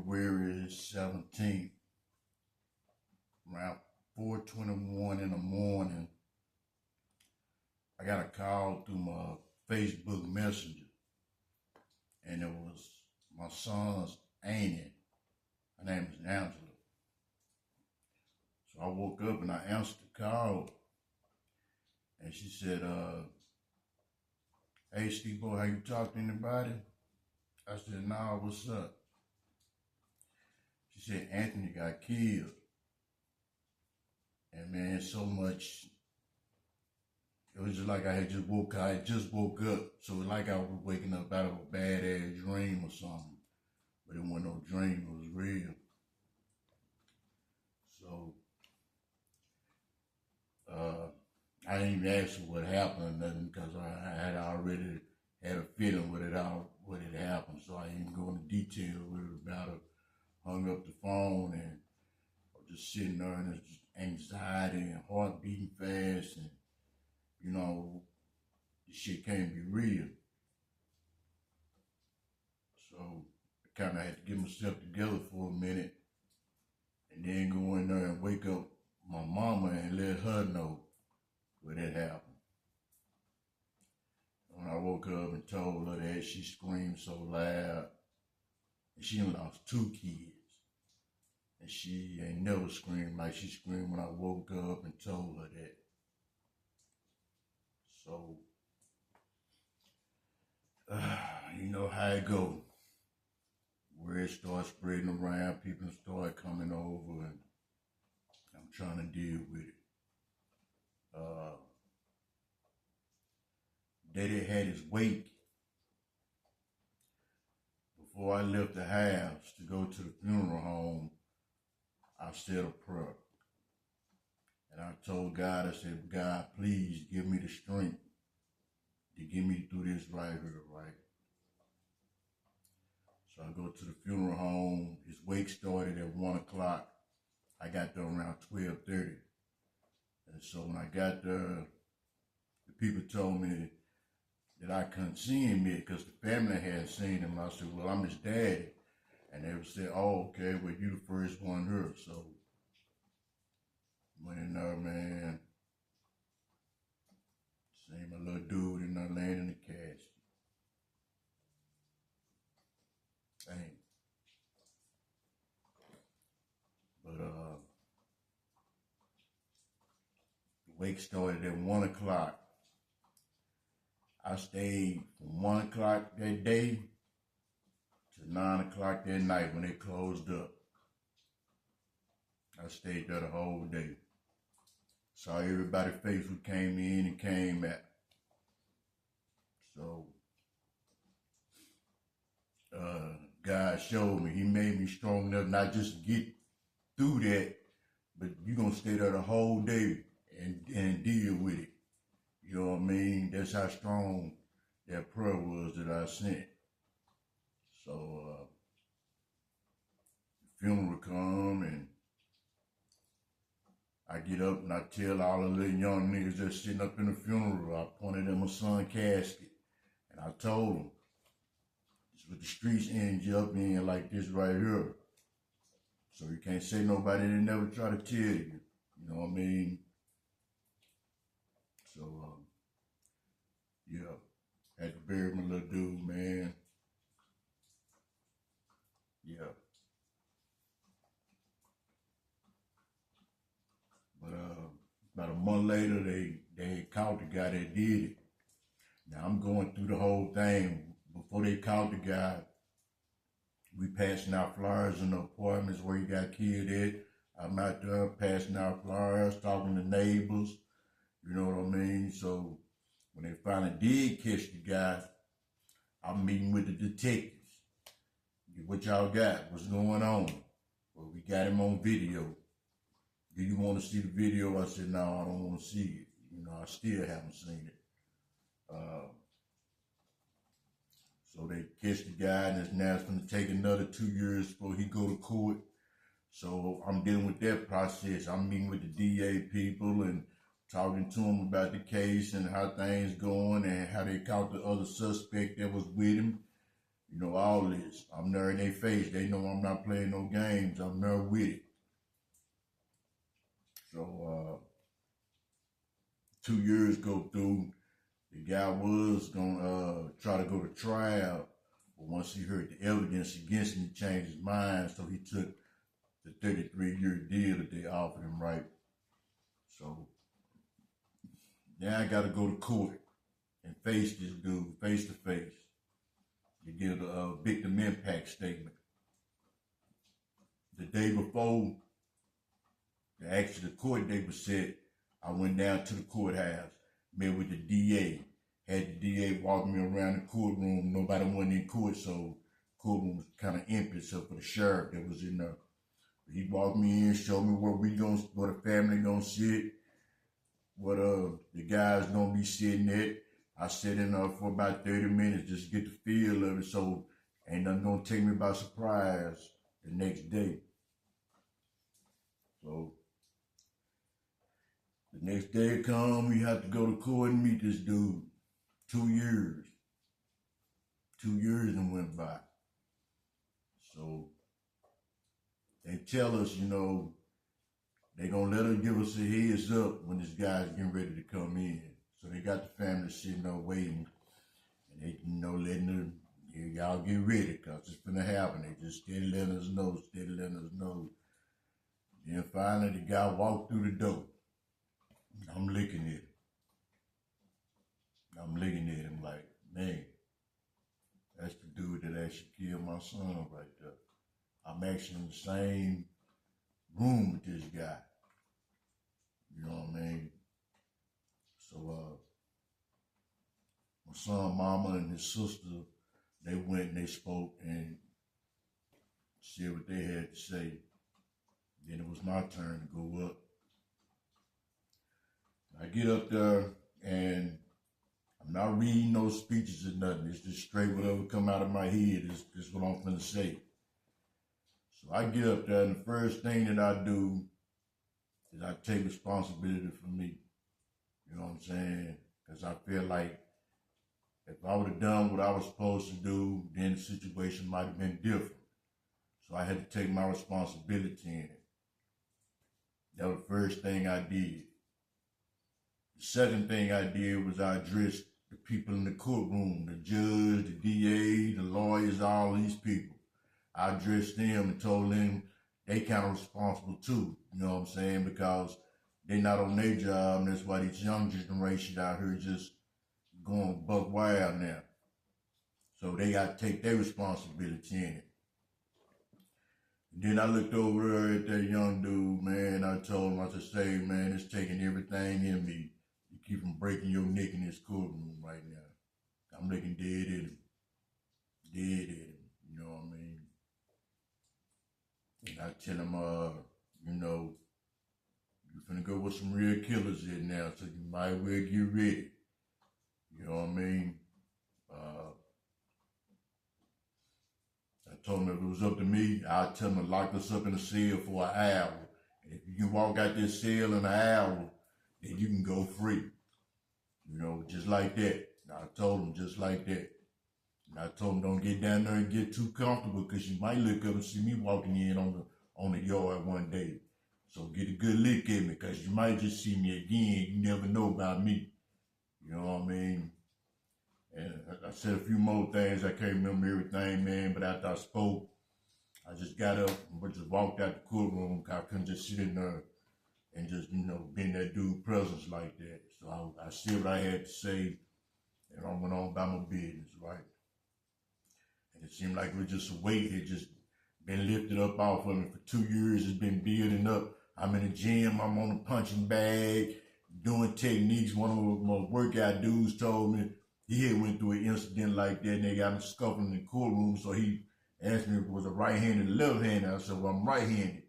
February 17th, around 4:21 in the morning, I got a call through my Facebook Messenger, and it was my son's auntie. Her name is Angela. So I woke up and I answered the call, and she said, "Hey, Steve Boy, have you talked to anybody?" I said, "Nah, what's up?" She said, "Anthony got killed." And man, so much. It was just like I had just woke. I had just woke up, so it was like I was waking up out of a bad ass dream or something. But it wasn't no dream; it was real. So I didn't even ask her what happened or nothing because I had already had a feeling what had happened. So I didn't go into detail with her about it. Hung up the phone and I was just sitting there and it's just anxiety and heart beating fast and this shit can't be real. So I kind of had to get myself together for a minute and then go in there and wake up my mama and let her know what had happened. When I woke up and told her that, she screamed so loud. And she lost 2 kids. And she ain't never screamed like she screamed when I woke up and told her that. So, you know how it go. Word starts spreading around, people start coming over, and I'm trying to deal with it. Daddy had his wake. Before I left the house to go to the funeral home, I said a prayer. And I told God, I said, "God, please give me the strength to get me through this right here, right?" So I go to the funeral home. His wake started at 1 o'clock. I got there around 12:30. And so when I got there, the people told me that I couldn't see him yet because the family hadn't seen him. I said, "Well, I'm his daddy." And they would say, "Oh, okay, well, you the first one here." So went in there, man. Seen my little dude in there laying in the casket. Dang. But the wake started at 1 o'clock. I stayed from 1 o'clock that day to 9 o'clock that night when they closed up. I stayed there the whole day. Saw everybody's face who came in and came out. So God showed me. He made me strong enough not just to get through that, but you're going to stay there the whole day and deal with it. You know what I mean? That's how strong that prayer was that I sent. So the funeral come and I get up and I tell all the little young niggas that's sitting up in the funeral, I pointed at my son's casket and I told them, "This is what the streets end you up in like this right here. So you can't say nobody that never try to tell you. You know what I mean?" So, yeah, had to bury my little dude, man. Yeah. But about a month later, they had caught the guy that did it. Now I'm going through the whole thing. Before they caught the guy, we passing out flyers in the apartments where he got killed at. I'm out there passing out flyers, talking to neighbors. You know what I mean? So when they finally did catch the guy, I'm meeting with the detectives. What y'all got? What's going on? Well, we got him on video. Do you want to see the video? I said, "No, I don't want to see it. You know, I still haven't seen it." So they catch the guy, and now it's going to take another 2 years before he go to court. So I'm dealing with that process. I'm meeting with the DA people and talking to them about the case and how things going and how they caught the other suspect that was with him. You know, all this. I'm there in their face. They know I'm not playing no games. I'm there with it. So 2 years go through. The guy was gonna try to go to trial, but once he heard the evidence against him, he changed his mind. So he took the 33-year deal that they offered him, right? So now I got to go to court and face this dude face to face to give a victim impact statement. The day before, the court date was set, I went down to the courthouse, met with the DA, had the DA walk me around the courtroom. Nobody went in court, so the courtroom was kind of empty except for the sheriff that was in there. He walked me in, showed me where the family gonna sit, what the guys gonna be sitting at. I sat in there for about 30 minutes just to get the feel of it, so ain't nothing gonna take me by surprise the next day. So the next day come, we have to go to court and meet this dude. 2 years. 2 years and went by. So they tell us, you know, they gonna let us give us a heads up when this guy's getting ready to come in. So they got the family sitting there waiting, and they, you know, letting them, y'all get ready, cause it's gonna happen. They just steady letting us know, steady letting us know. Then finally the guy walked through the door. I'm looking at him. I'm looking at him like, man, that's the dude that actually killed my son right there. I'm actually in the same room with this guy. You know what I mean? So my son, mama, and his sister, they went and they spoke and said what they had to say. Then it was my turn to go up. I get up there and I'm not reading no speeches or nothing. It's just straight whatever come out of my head is what I'm finna say. So I get up there and the first thing that I do is I take responsibility for me. You know what I'm saying? Because I feel like if I would have done what I was supposed to do, then the situation might have been different. So I had to take my responsibility in it. That was the first thing I did. The second thing I did was I addressed the people in the courtroom, the judge, the DA, the lawyers, all these people. I addressed them and told them they kind of responsible too, you know what I'm saying? Because they not on their job, and that's why this young generation out here just going buck wild now. So they got to take their responsibility in it. And then I looked over there at that young dude, man. I told him, I said, say, man, it's taking everything in me to keep from breaking your neck in this courtroom right now. I'm looking dead at him. Dead at him, you know what I mean? And I tell him, you know, you're finna go with some real killers in now, so you might well get ready. You know what I mean? I told him if it was up to me, I'd tell him to lock us up in a cell for an hour. And if you can walk out this cell in an hour, then you can go free. You know, just like that. I told him just like that. And I told him don't get down there and get too comfortable because you might look up and see me walking in on the yard one day. So get a good look at me because you might just see me again. You never know about me. You know what I mean? And I said a few more things. I can't remember everything, man. But after I spoke, I just got up and just walked out the courtroom. I couldn't just sit in there and just, you know, be in that dude's presence like that. So I said what I had to say, and I went on about my business, right? And it seemed like it was just a weight. It just been lifted up off of me for 2 years. It's been building up. I'm in the gym. I'm on a punching bag, doing techniques. One of my workout dudes told me he had went through an incident like that, and they got him scuffling in the courtroom. So he asked me if it was a right-handed or left-handed. I said, well, I'm right-handed.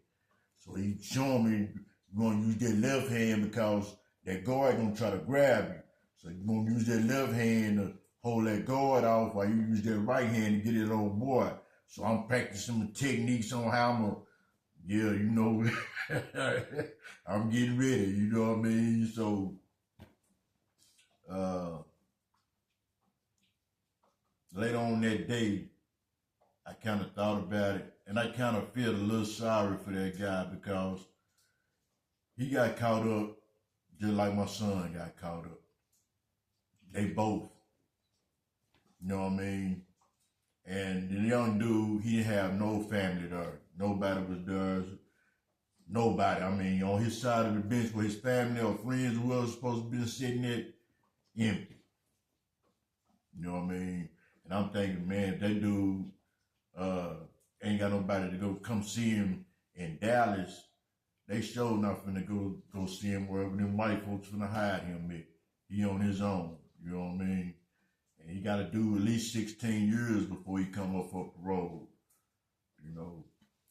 So he showing me you're going to use that left hand because that guard going to try to grab you. So you're going to use that left hand to hold that guard off while you use that right hand to get that old boy. So I'm practicing the techniques on how I'm going to, yeah, you know, I'm getting ready, you know what I mean? So, later on that day, I kind of thought about it, and I kind of feel a little sorry for that guy because he got caught up just like my son got caught up. They both, you know what I mean? And the young dude, he didn't have no family there. Nobody was there. Nobody. I mean, on his side of the bench where his family or friends who was supposed to be sitting there, empty. You know what I mean? And I'm thinking, man, if that dude ain't got nobody to go come see him in Dallas, they sure not finna go see him wherever them white folks finna hide him at. He on his own. You know what I mean? And he got to do at least 16 years before he come up for parole. You know,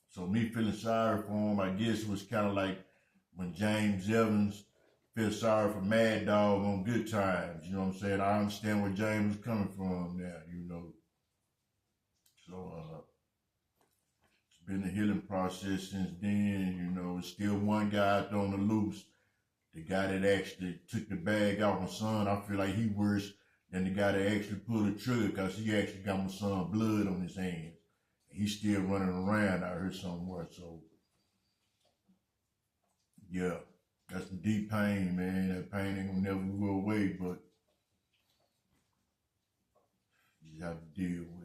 so me feeling sorry for him, I guess it was kind of like when James Evans felt sorry for Mad Dog on Good Times. You know what I'm saying? I understand where James is coming from now. You know, so it's been a healing process since then. You know, it's still one guy out there on the loose. The guy that actually took the bag out my son, I feel like he worse than the guy that actually pulled the trigger because he actually got my son blood on his hands. He's still running around out here somewhere. So, yeah, that's some deep pain, man. That pain ain't gonna never go away, but you have to deal with it.